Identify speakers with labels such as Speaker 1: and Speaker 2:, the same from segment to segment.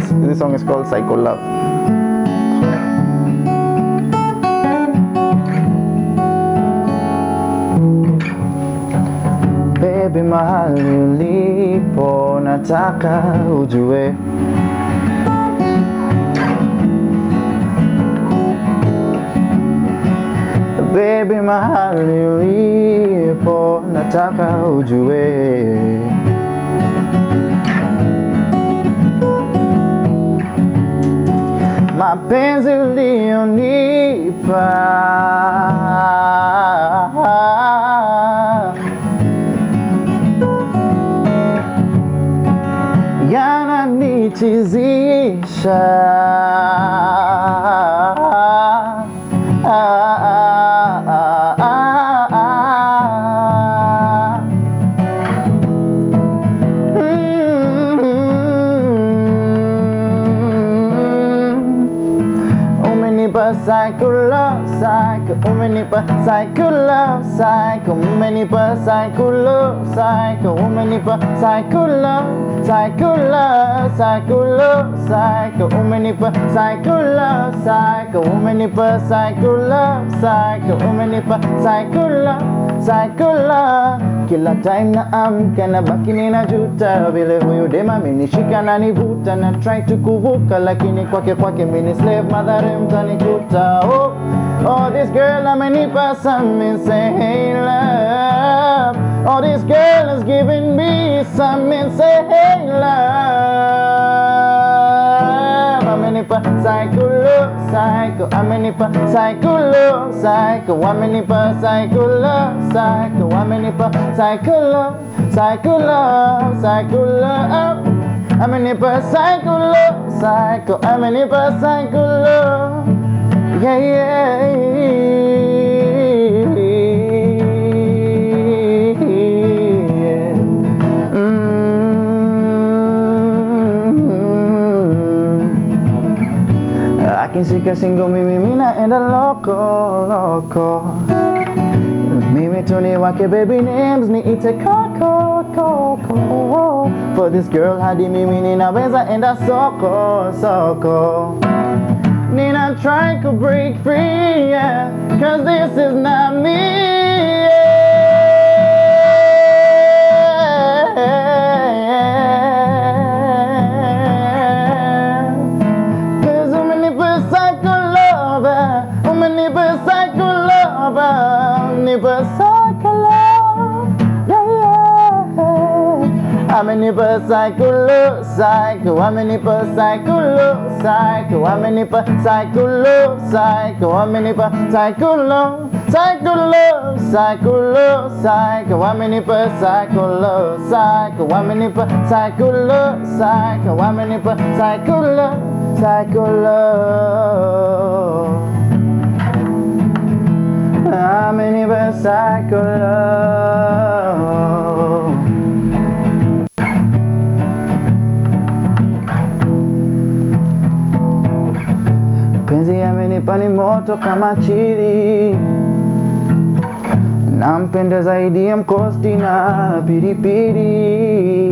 Speaker 1: This song is called Psycho Love. Baby, mahali ulipo nataka ujue, baby, mahali ulipo nataka ujue, mapenzi ulionipa yananichizisha, psycho love, psycho, umenipa psycho love, psycho, umenipa psycho love, psycho, umenipa psycho love, psycho love, psycho love, psycho, umenipa psycho love, psycho, umenipa psycho love, psycho, umenipa psycho love, psycho love. Kila time na amka na baki ninajuta, vile huyu dema amenishika na nivuta, na try to kuvuka lakini kwake mini slave, madhare mtanikuta. Oh, this girl amenipa something, say hey love. Oh, this girl is giving me something, say hey love. Amenipa psycho love, psycho, amenipa psycho love, psycho, amenipa psycho love, psycho, amenipa psycho love, psycho love, psycho love. Amenipa psycho love, psycho, amenipa psycho love. Yeah, yeah, yeah. Akinshika shingo mimi naenda loko. Mimi tuni wake baby names niite Coco. For this girl hadi mimi ninaweza enda soko. Nina try to break free, yeah, cause this is not me, yeah. Cause umenipa psycho lover, umenipa psycho lover, umenipa psycho love, yeah. Amenipa psycho love, psycho, amenipa psycho love, psycho, amenipa psycho love, psycho, amenipa psycho love, psycho love, psycho love, psycho, amenipa psycho love, psycho, amenipa psycho love, psycho, amenipa psycho love, psycho love, amenipa psycho love. Penzi amenipa ni moto kama chili, nampenda zaidi ya mkosti na pilipili.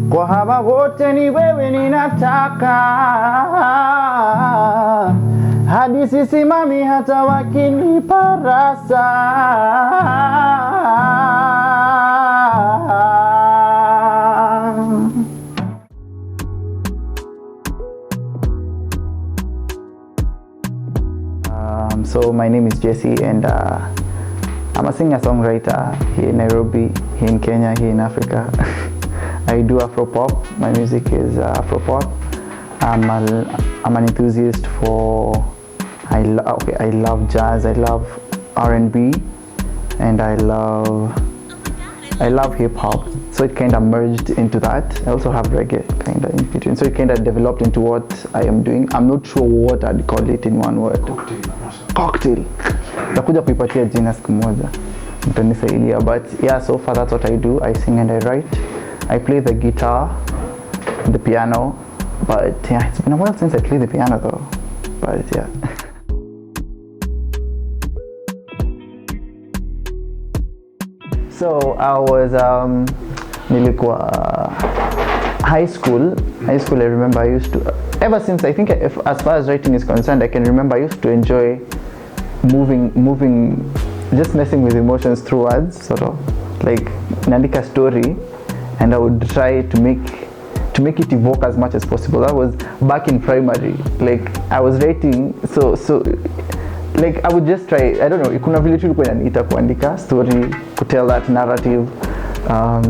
Speaker 1: Kwa hawa wote ni wewe ninataka, hadi sisimami hata wakinipa rasa. So my name is Jesse and I'm a singer-songwriter here in Nairobi, here in Kenya, here in Africa. I do Afro-pop. My music is Afro-pop. I'm an enthusiast for, I love jazz, I love R&B, and I love hip-hop. So it kind of merged into that. I also have reggae kind of in between. So it kind of developed into what I am doing. I'm not sure what I'd call it in one word. Cocktail. Takuja kuipatia jina siku moja. Mtanisaidia. But yeah, so far that's what I do. I sing and I write. I play the guitar, the piano. But yeah, it's been a while since I played the piano though. But yeah. So I was high school, I remember I used to, ever since I think, as far as writing is concerned, I can remember I used to enjoy moving, just messing with emotions through words, sort of like naandika story, and I would try to make it evoke as much as possible. That was back in primary. Like I was writing, so like I would just try, I don't know, kuna vile tu ilikuwa inaniita kuandika story, to tell that narrative,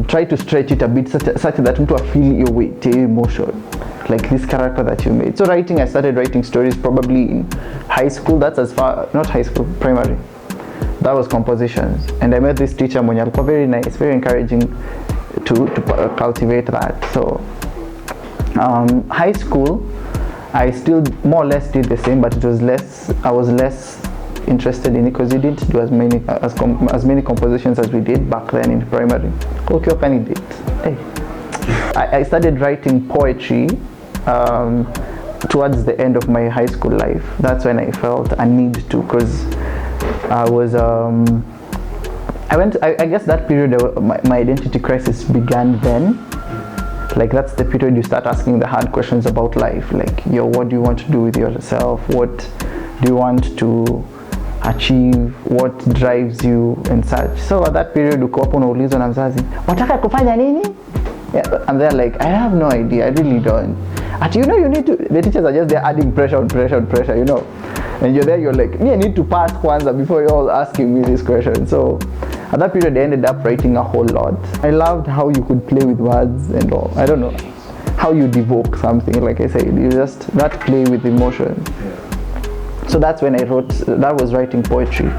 Speaker 1: try to stretch it a bit such that mtu feel your weight, your emotion, like this character that you made. So writing, I started writing stories probably in high school. That's as far, not high school, primary. That was compositions, and I met this teacher mwenye alikuwa very nice, very encouraging to cultivate that. So high school, I still more or less did the same, but it was less, I was less interested in it because we didn't do as many compositions as we did back then in primary. Okay, candidate. Hey. I started writing poetry towards the end of my high school life. That's when I felt a need to, because I was I guess that period my identity crisis began then. Like that's the period you start asking the hard questions about life, like what do you want to do with yourself, what do you want to achieve, what drives you and such. So at that period uko hapo unaulizwa na mzazi, wataka kufanya nini? Yeah, and they're like, I have no idea, I really don't. You know, you need to, the teachers are just there adding pressure on pressure on pressure, you know, and you're there, you're like, me, I need to pass kwanza before you're all asking me this question. So at that period, I ended up writing a whole lot. I loved how you could play with words and all. I don't know how you evoke something. Like I said, you just that play with emotion. So that's when I wrote. That was writing poetry.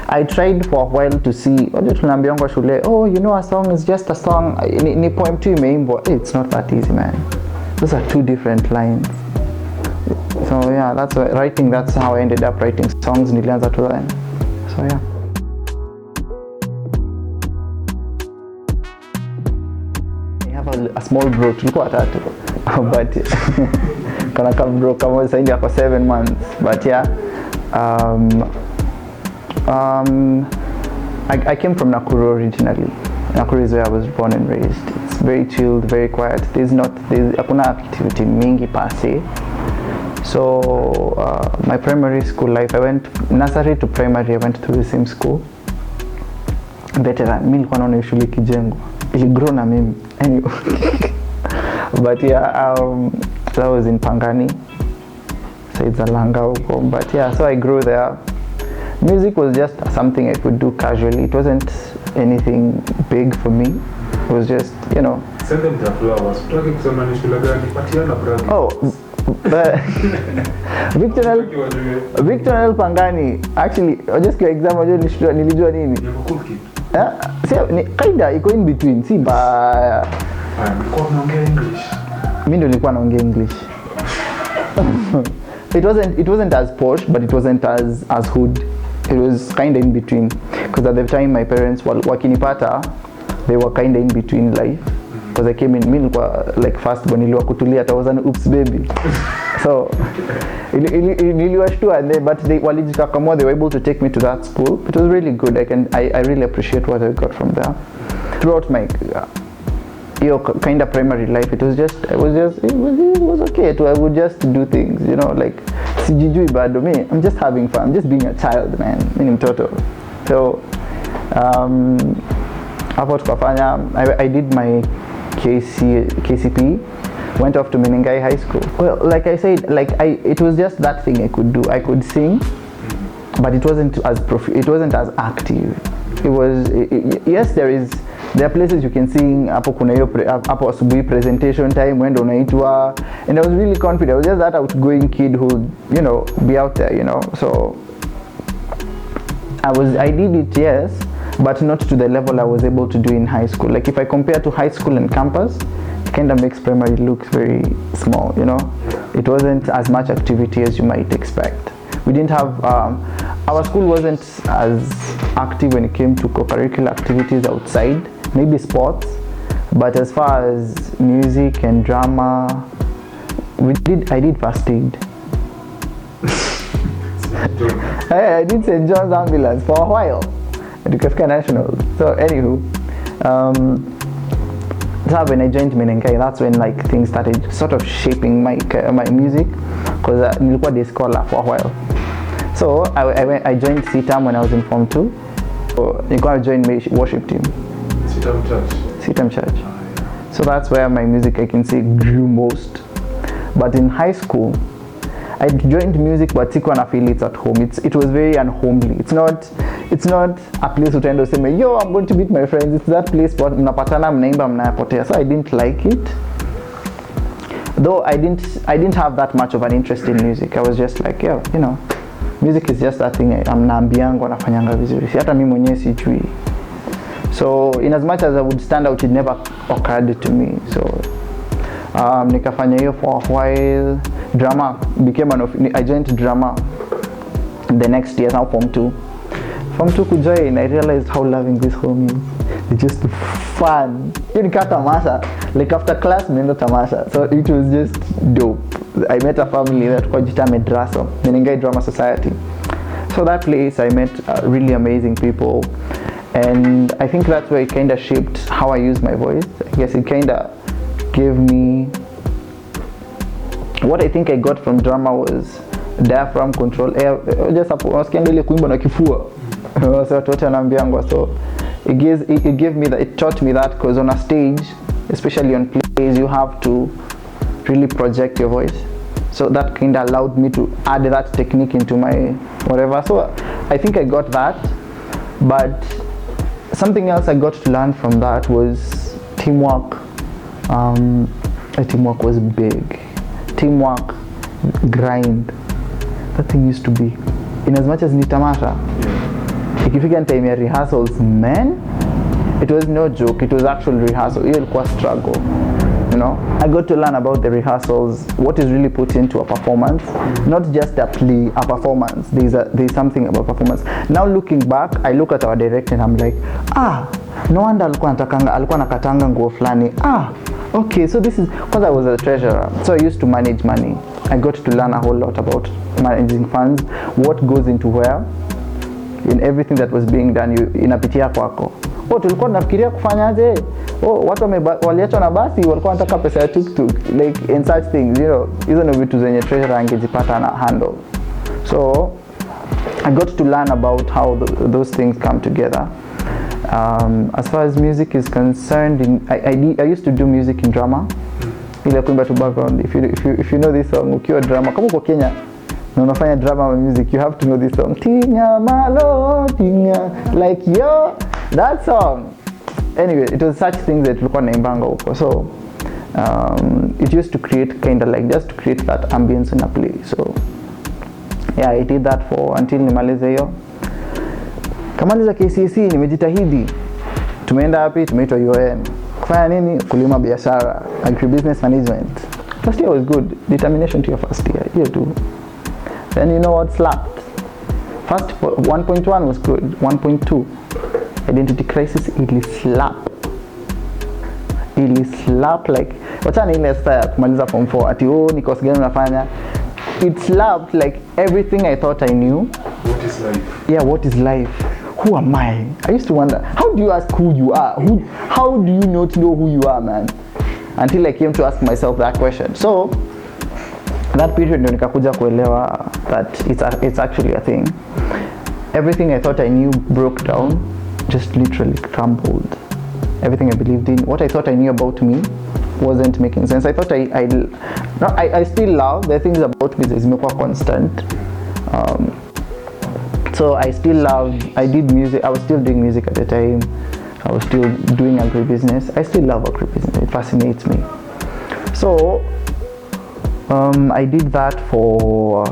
Speaker 1: I tried for a while to see. Oh, you know, a song is just a song. Ni poem tu imeimbwa. It's not that easy, man. Those are two different lines. So yeah, that's writing. That's how I ended up writing songs. Nilianza tu then. So yeah. A small bro, tulikuwa watatu, but kana kama bro kama sasa hivi 7 months, but yeah, I came from Nakuru originally. Nakuru is where I was born and raised. It's very chilled, very quiet. There's hakuna activity mingi per se. So my primary school life, I went nursery to primary, I went through the same school. Veteran, mimi nilikuwa naona shule Kijengwa. Ili grow na mimi. Anyway. But yeah, that was in Pangani. So it's a langa huko. But yeah, so I grew there. Music was just something I could do casually. It wasn't anything big for me. It was just, you know. Oh, Victor Pangani. Actually, just for example, nilijua nini? Kaida iko in between, si ba mimi ndo nilikuwa naongea English. It wasn't as posh, but it wasn't as hood. It was kind of in between, because at the time my parents were wakinipata, they were kind of in between life, because I came in, mimi nilikuwa like first born, niliwa kutulia, I was an oops baby. So niliwashtua, but they walijikakamua, they were able to take me to that school. It was really good. I really appreciate what I got from there. Throughout my kind of primary life, it was okay. I would just do things, you know, like sijijui bado me. I'm just having fun. I'm just being a child, man. Mimi mtoto. So hapo tukafanya, I did my KCP. Went off to Menengai High School. Well, like I said, it was just that thing I could do. I could sing, but it wasn't as active. It was yes, there are places you can sing. Hapo kuna hiyo hapo asubuhi presentation time when unaitwa, and I was really confident. I was just that outgoing kid who, you know, be out there, you know. So I did it, yes, but not to the level I was able to do in high school. Like if I compare to high school and campus, kind of makes primary look very small, you know. It wasn't as much activity as you might expect. We didn't have, our school wasn't as active when it came to co-curricular activities outside, maybe sports, but as far as music and drama, I did first aid. I did St. John's Ambulance for a while at Kafka National. So anywho, So when I joined Menengai, that's when like things started sort of shaping my music, because nilikuwa day scholar for a while. So I joined CITAM when I was in Form 2. So I joined my worship team.
Speaker 2: CITAM Church?
Speaker 1: CITAM Church. So that's where my music, I can say, grew most. But in high school, I joined music, but sikuwa na feel it's at home. It was very unhomely. It's not a place utaenda useme, yo, I'm going to meet my friends. It's that place mnapatana mnaimba mnapotea. So I didn't like it. Though I didn't have that much of an interest in music. I was just like, yeah, you know, music is just that thing. Naambiango nafanyanga vizuri. Si hata mimi mwenyewe sijui. So in as much as I would stand out, it never occurred to me. So nikafanya hiyo for a while. Drama became I joined drama the next year, now Form 2. Form 2 could join, I realized how loving this home is. It's just fun. You nika tamasha, like after class mnaenda tamasha. So it was just dope. I met a family that called Medraso, Menengai Drama Society. So that place I met really amazing people, and I think that's where it kind of shaped how I use my voice. I guess it kind of gave me what I think I got from drama was diaphragm control. Just wasikianga ile kuimba na kifua. So watu wanaambiangwa. So it gave me that, it taught me that, because on a stage, especially on plays, you have to really project your voice. So that kind of allowed me to add that technique into my whatever. So I think I got that. But something else I got to learn from that was teamwork. Teamwork was big. Teamwork, grind. That thing used to be. In as much as nitamasha, ikifika time ya rehearsals, man, it was no joke. It was actual rehearsal. It was struggle. You know, I got to learn about the rehearsals, what is really put into a performance, not just a play, a performance. There's something about performance. Now looking back, I look at our director and I'm like, no wonder alikuwa nakatanga nguo fulani. Okay, so this is because I was a treasurer, so I used to manage money. I got to learn a whole lot about managing funds, what goes into where, in everything that was being done. Inapitia kwako. Tulikuwa tunafikiria kufanyaje? Watu waliachwa na basi, walikuwa wanataka pesa ya tuk-tuk, like in such things, you know. Hizo ndio vitu zenye treasurer angejipata na handle. So I got to learn about how those things come together. As far as music is concerned, I used to do music in drama. Ile kuimba to background. If you know this song, ukiwa drama, kama uko Kenya na unafanya drama music, you have to know this song. Tinya malo, tinya, like yo, that song. Anyway, it was such things that tulikuwa naimbanga huko. So it used to create kind of like, just to create that ambience in a play. So yeah, I did that for until nimalize hiyo. Kamaliza KCSE, nimejitahidi. Tumeenda wapi? Tumeitwa UN. Kufanya nini? Kulima biashara, agribusiness management. First year was good. Determination to your first year. Year 2. Then you know what slapped? First 1.1 was good. 1.2, identity crisis, ili slap like wachana ile style kumaliza form 4 ati ni course gani unafanya. It slapped like everything I thought I knew.
Speaker 2: What is life? Yeah,
Speaker 1: what is life? Who am I? I used to wonder, how do you ask who you are? How do you not know who you are, man? Until I came to ask myself that question. So that period ndio nikakuja kuelewa that it's actually a thing. Everything I thought I knew broke down, just literally crumbled. Everything I believed in, what I thought I knew about me wasn't making sense. I thought I still love the things about me zimekuwa constant. So I did music. I was still doing music at the time. I was still doing agribusiness. I still love agribusiness. It fascinates me. So I did that for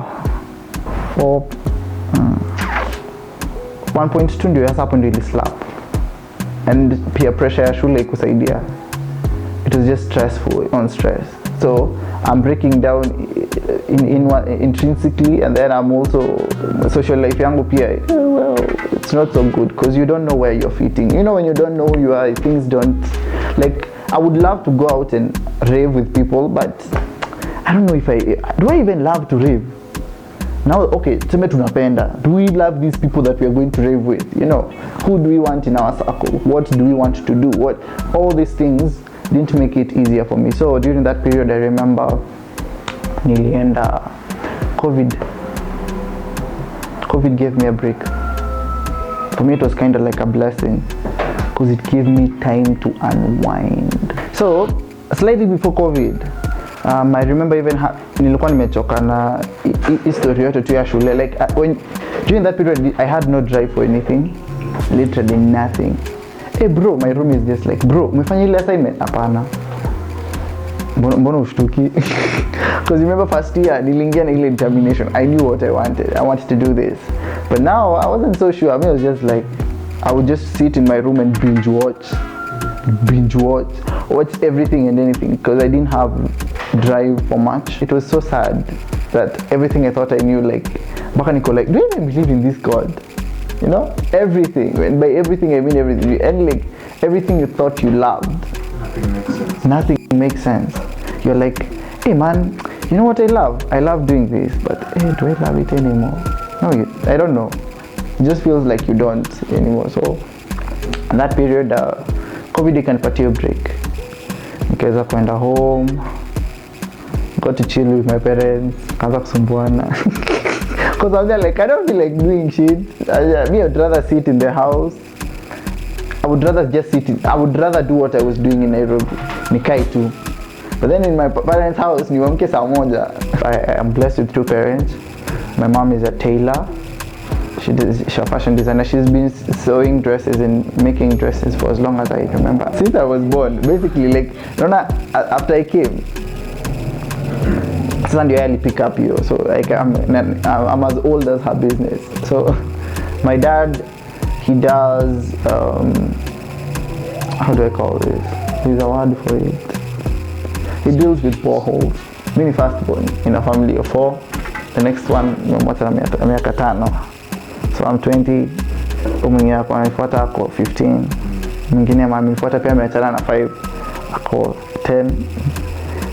Speaker 1: 1.2 ndio hapo ndio slap. And peer pressure ya shule kusaidia. It was just stressful on stress. So I'm breaking down intrinsically, and then I'm also social life yangu pia. Well, it's not so good because you don't know where you're fitting. You know, when you don't know who you are, things don't, like, I would love to go out and rave with people, but I don't know if do I even love to rave? Now, okay, tuseme tunapenda. Do we love these people that we are going to rave with? You know, who do we want in our circle? What do we want to do? All these things didn't make it easier for me. So during that period, I remember nilienda COVID gave me a break. For me, it was kind of like a blessing because it gave me time to unwind. So slightly before COVID, I remember even nilikuwa nimechoka na history yote tu ya shule. Like during that period, I had no drive for anything, literally nothing. Hey bro, my room is just like, bro, umefanya ile assignment? Hapana. Mbona ushtuki? Because remember first year, niliingia na ile determination. I knew what I wanted. I wanted to do this. But now I wasn't so sure. I mean, it was just like, I would just sit in my room and binge watch everything and anything because I didn't have drive for much. It was so sad that everything I thought I knew, like, baka niko like, do you even believe in this God? You know, everything. And by everything I mean everything. And like everything you thought you loved, nothing makes sense. You're like, hey man, you know what I love? I love doing this, but hey, do I love it anymore? No, I don't know. It just feels like you don't anymore. So in that period, COVID ikanipatia break. Nikaweza kwenda home, got to chill with my parents, kaanza kusumbuana. Because I'm there like, I don't feel like doing shit. Me, I would rather sit in the house. I would rather just sit I would rather do what I was doing in Nairobi. Nikai too. But then in my parents' house, niwamke saa moja. I am blessed with two parents. My mom is a tailor. She's a fashion designer. She's been sewing dresses and making dresses for as long as I remember. Since I was born, basically, like, after I came, Sunday I pick up you. So like I'm as old as her business. So my dad, he does how do I call this? There's a word for it. He deals with powerhouse. Mimi firstborn in a family of 4. The next one miaka 5. So I'm 20. Mwingine hapo anafuata ako 15. Mwingine amenifuata pia ameachana na 5 ako 10.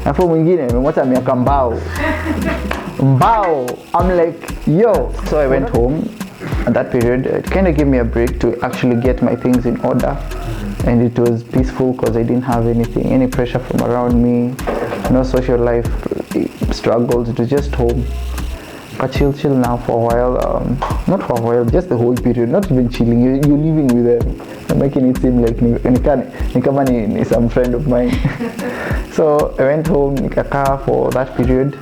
Speaker 1: Afu mwingine nimemwacha miaka mbao. I'm like, yo. So I went home at that period. It kind of gave me a break to actually get my things in order. And it was peaceful because I didn't have any pressure from around me. No social life struggles. It was just home. But chill now for a while. Not for a while, just the whole period. Not even chilling. You're living with them. I'm making it seem like ni some friend of mine. So I went home, nikakaa for that period.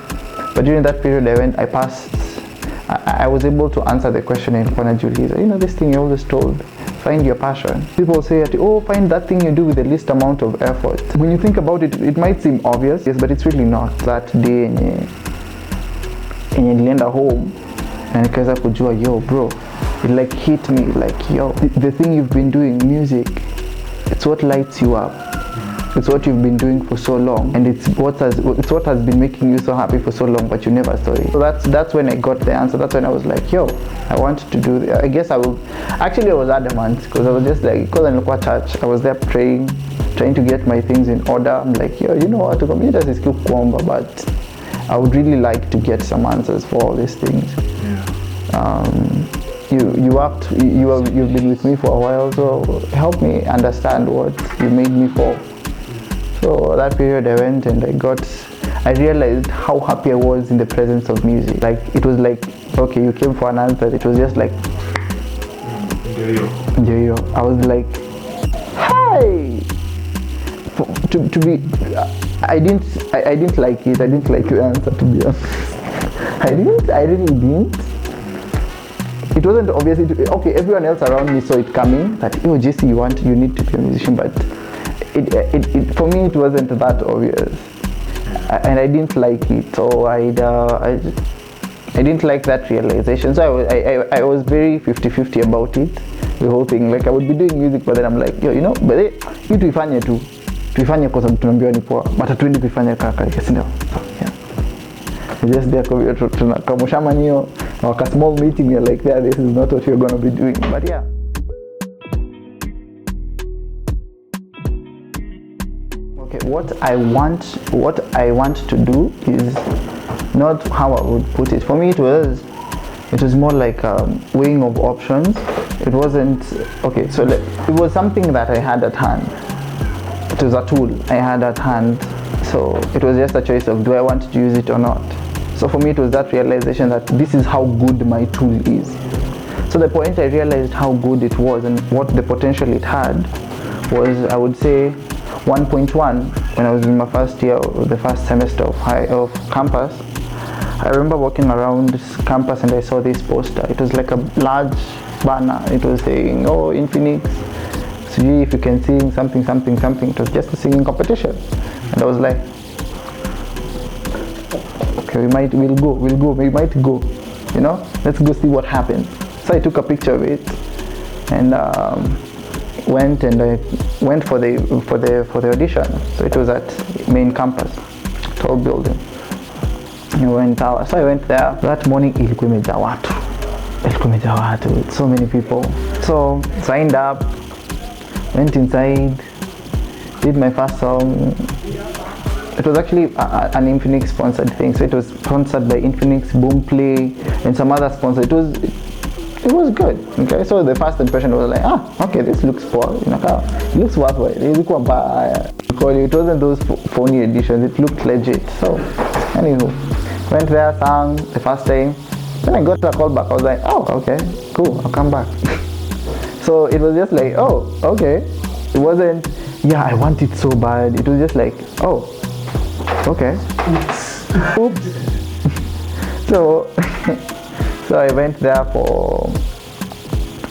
Speaker 1: But during that period, I was able to answer the question in Juliza. You know, this thing you always told, find your passion. People say, oh, find that thing you do with the least amount of effort. When you think about it, it might seem obvious, yes, but it's really not. That day, and nilienda home, and nikaweza kujua, yo, bro, it like hit me, like, yo, the thing you've been doing, music, it's what lights you up. It's what you've been doing for so long, and it's what has been making you so happy for so long, but you never saw it. So that's when I got the answer. That's when I was like, yo, I want to do this. I guess I will. Actually, I was adamant because I was just like, because I look at church, I was there praying, trying to get my things in order. I'm like, yo, you know what? Computer is still kuomba, but I would really like to get some answers for all these things. Yeah. You've been with me for a while, so help me understand what you made me for. So that period I went and I realized how happy I was in the presence of music. Like, it was like, okay, you came for an answer. It was just like, I was like, hey! I didn't like it. I didn't like the answer, to be honest. I really didn't. It wasn't obvious. Okay, everyone else around me saw it coming, that, oh, JC, you need to be a musician, but for me, it wasn't that obvious, and I didn't like it. So I didn't like that realization. So I was very 50-50 about it, the whole thing. Like, I would be doing music, but then I'm like, yo, you know, but you tuifanye tu, tuifanye kwa sababu tunaambiwa ni poa, but hatuendi kuifanya kaka, yes, no. So yeah, we just there tunakamsha manio, like a small meeting, you're like, yeah, this is not what you're gonna be doing, but yeah. Okay, what I want to do is not how I would put it. For me, it was more like weighing of options. It wasn't okay. So it was something that I had at hand. it was a tool I had at hand. So it was just a choice of, do I want to use it or not? So for me, it was that realization that this is how good my tool is. So the point I realized how good it was and what the potential it had was, I would say, 1.1 when I was in my first year, the first semester of campus. I remember walking around campus and I saw this poster. It was like a large banner. It was saying, oh, Infinix, see if you can sing something, something, something. It was just a singing competition. And I was like, okay, we might go, you know, let's go see what happens. So I took a picture of it and went for the audition. So it was at main campus, tall building. So I went there. That morning, ilikuwa imejaa watu, so many people. So signed up, went inside, did my first song. It was actually an Infinix sponsored thing. So it was sponsored by Infinix, Boomplay, and some other sponsors. It was good. Okay, so the first impression was like, okay, this looks poor. It looks worthwhile. It wasn't those phony editions. It looked legit. So, anywho, went there, sang the first time. Then I got a call back. I was like, oh, okay, cool, I'll come back. So it was just like, oh, okay. It wasn't, yeah, I want it so bad. It was just like, oh, okay. Oops. So I went there for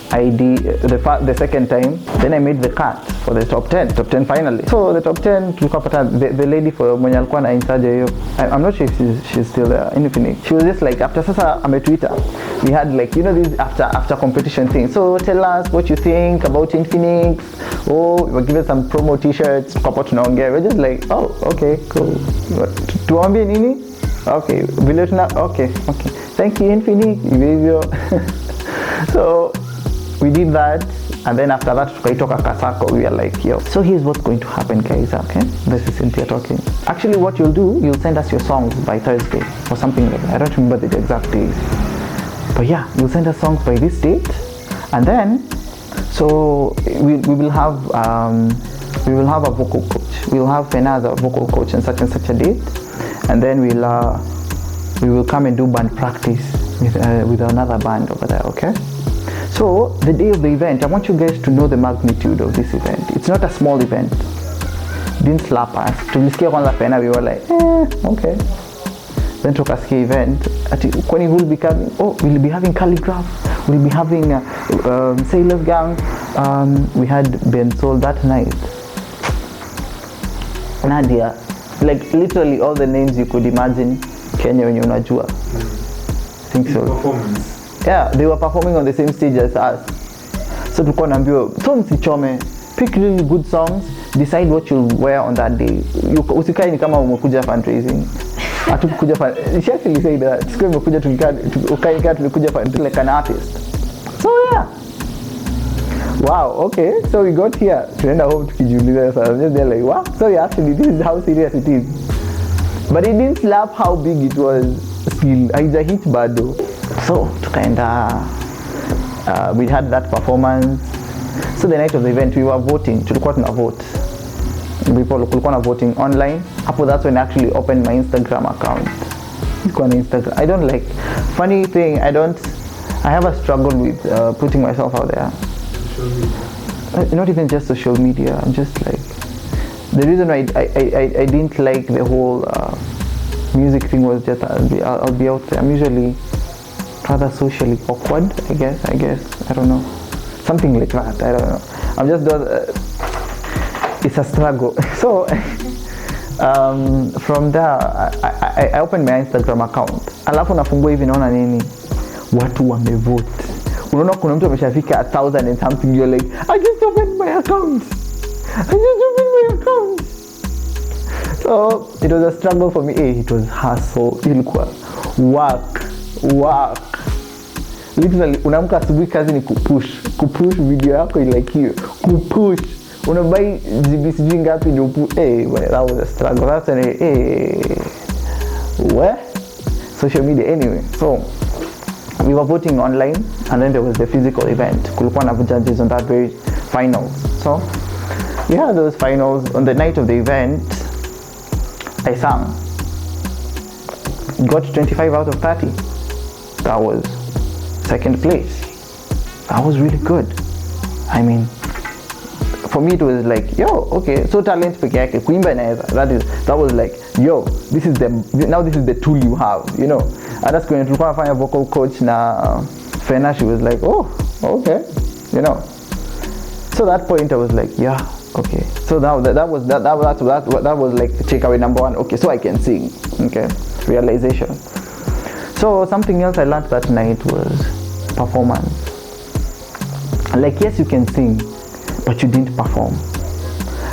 Speaker 1: ID the second time. Then I made the cut for the top 10 finally. So the top 10, the lady for mwenye alikuwa na inside, I'm not sure if she's still there in Infinix. She was just like, after sasa ame Twitter, we had like, you know, this after competition thing. So tell us what you think about Infinix. Oh, we were given some promo t-shirts. We're just like, oh, okay, cool. Tuambie nini? Okay, okay. Thank you, Infinix. So we did that, and then after that, tukaitoka Kasako. We are like, yo. So here's what's going to happen, guys. Okay, this is Cynthia talking. Actually, what you'll do, you'll send us your songs by Thursday or something like that. I don't remember the exact days, but yeah, you'll send us songs by this date, and then so we will have a vocal coach. We'll have another vocal coach on such and such a date, and then we will come and do band practice with another band over there. Okay. So the day of the event, I want you guys to know the magnitude of this event. It's not a small event. Didn't slap us. Tulisikia kwanza pena, we were like, okay. Then tukasikia event. Kwani we'll be having calligraph. We'll be having Sailors Gang. We had Ben Soul that night. Nadia, like literally all the names you could imagine. Kenya wenye unajua. I think so.
Speaker 2: Performance.
Speaker 1: Yeah, they were performing on the same stage as us. So tulikuwa naambiwa, so msichome, pick really good songs, decide what you'll wear on that day. Usikae ni kama umekuja fundraising. Hatukuja she actually said that. Siku umekuja tulikuja fundraising like an artist. So yeah. Wow, okay. So we got here. Tunaenda home tukijiuliza sasa. I'm just there like, wow. So yeah, actually this is how serious it is. But it didn't slap how big it was. Still, haija hit bado. So tukaenda, we had that performance. So the night of the event we were voting. Tulikuwa tuna vote. Kulikuwa na voting online. After that's when I actually opened my Instagram account. I don't like, funny thing, I have a struggle with putting myself out there. Not even just social media. I'm just like, the reason why I didn't like the whole music thing was just I'll be out there. I'm usually rather socially awkward, I guess, I don't know, something like that, I don't know. I'm just it's a struggle. So from there I opened my Instagram account, alafu nafungua hivi naona nini, watu wamevote. Unaona kuna mtu ameshafika 1,000 and something, you're like, I just opened my account. So it was a struggle for me. It was hustle, ilikuwa work. Literally unaamka asubuhi, kazi ni kupush video yako like hiyo, kupush unabai GBC ngapi ndio that was a struggle. That's social media anyway. So we were voting online, and then there was the physical event. Kulikuwa na judges on that very final. So we had those finals. On the night of the event, I sang. Got 25 out of 30. That was second place. That was really good. I mean, for me it was like, yo, okay, so talent peke yake, kuimba inaweza. That was like, yo, this is the tool you have, you know. Hata siku tulikuwa nafanya vocal coach na Fena, she was like, oh, okay, you know. So that point I was like, yeah, okay. So that was like takeaway number one. Okay, so I can sing. Okay, realization. So something else I learned that night was performance. Like, yes, you can sing, but you didn't perform.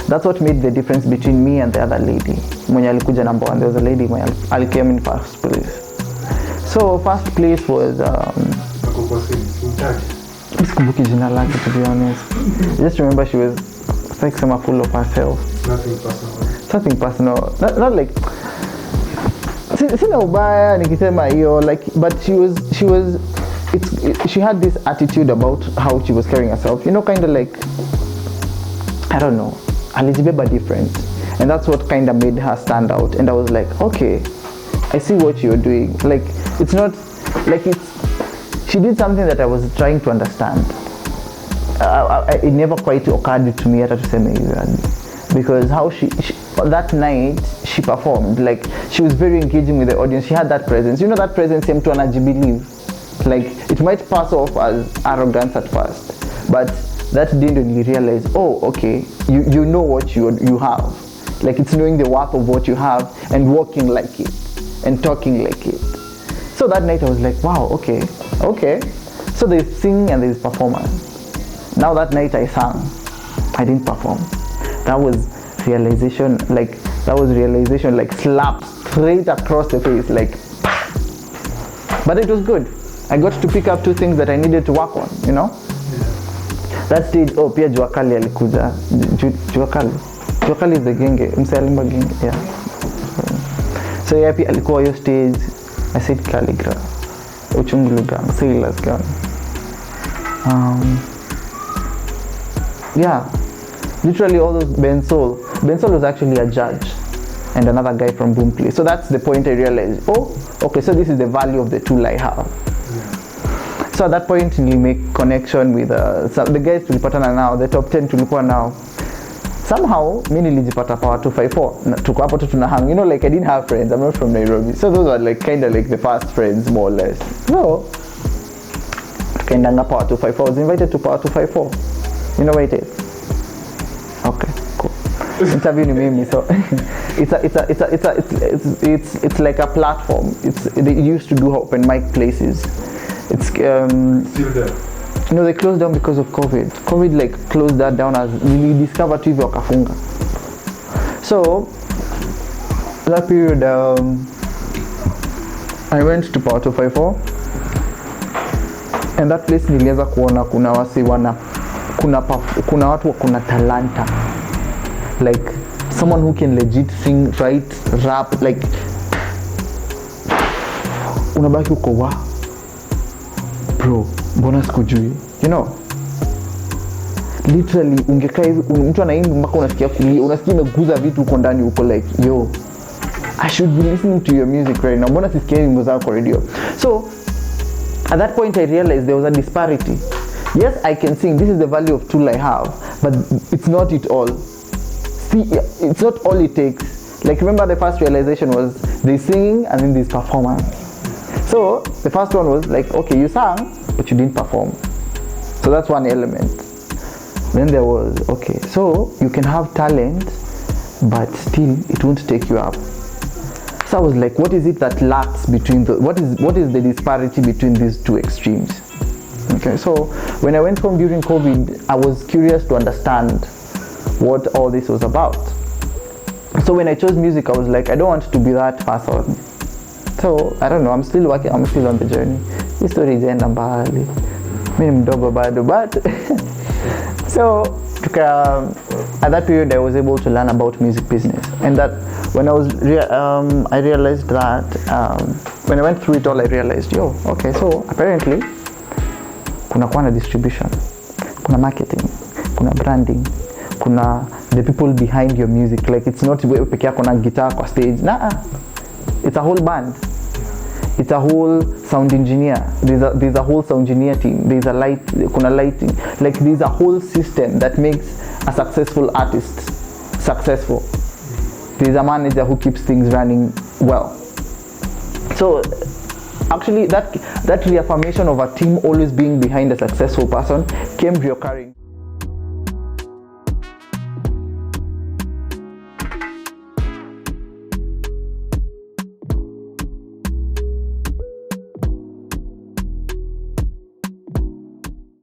Speaker 1: That's what made the difference between me and the other lady. Mwenye alikuja number one, there was a lady mwenye came in first place. So first place was sikumbuki jina lake, to be honest. Just remember she was like some full of herself. Nothing personal. Not like sina ubaya nikisema hiyo, like, but she had this attitude about how she was carrying herself, you know, kind of like, I don't know, alijibeba different, and that's what kind of made her stand out. And I was like, okay, I see what you're doing. Like, it's not like she did something that I was trying to understand. It never quite occurred to me hata tuseme hivyo, because how she that night she performed, like, she was very engaging with the audience. She had that presence, you know, that presence mtu anajibelieve. Like, it might pass off as arrogance at first, but that day when you realize, oh, okay, you know what you have. Like, it's knowing the worth of what you have and walking like it and talking like it. So that night I was like, wow, okay. So there's singing and there's performance. Now that night I sang, I didn't perform. That was realization, like slapped straight across the face, like, but it was good. I got to pick up two things that I needed to work on, you know. That stage, oh, pia Juakali alikuja. Juakali is the genge, msalimba genge, yeah. So yeah, pia alikuwa hiyo stage. I said Calligraph, Uchungulu gang, Sailors gang. Yeah, literally all those. Ben Sol was actually a judge, and another guy from Mbuthia. So that's the point I realized, oh, okay, so this is the value of the tool I have. So at that point we make connection with the guys tulipatana now, the top 10 tulikuwa now. Somehow mimi nilijipata Power 254, tuko hapo tu tunahang, you know, like, I didn't have friends, I'm not from Nairobi, so those were like kind of like the first friends, more or less. So tukaendanga Power 254. I was invited to Power 254. You know where it is? Okay, cool. Interview ni mimi, so it's like a platform. They used to do open mic places. It's
Speaker 2: still there.
Speaker 1: No, they closed down because of COVID. COVID like closed that down as we discovered TV wakafunga. So that period, I went to Power 254, and that place niliweza kuona kuna wasi kuna watu kuna talanta, like someone who can legit sing, write, rap, like unabaki uko wa bro, mbona sikujui, you know. Literally ungekaa hivi mtu anaimba mpaka unasikia kulia, unasikia imeguza vitu uko ndani, uko like, yo, I should be listening to your music right now, mbona sisikia nyimbo zako radio. So at that point I realized there was a disparity. Yes, I can sing, this is the value of tool I have, but it's not it all. See, it's not all it takes. Like, remember the first realization was there's singing and then there's performance. So the first one was like, okay, you sang but you didn't perform, so that's one element. Then there was, okay, so you can have talent but still it won't take you up. So I was like, what is it that lacks between what is the disparity between these two extremes? Okay, so when I went home during COVID, I was curious to understand what all this was about. So when I chose music, I was like, I don't want to be that person. So I don't know, I'm still working, I'm still on the journey. This story is enda mbali. Mimi mdogo bado, but so at that period I was able to learn about music business, and that when I was I realized that when I went through it all, I realized, yo, okay, so apparently kuna distribution, kuna marketing, kuna branding, kuna the people behind your music. Like it's not wewe peke yako na guitar kwa stage. Nah, it's a whole band. It's a whole sound engineer. There's a whole sound engineer team. There's a lighting. Like there's a whole system that makes a successful artist successful. There's a manager who keeps things running well. So actually that reaffirmation of a team always being behind a successful person came reoccurring.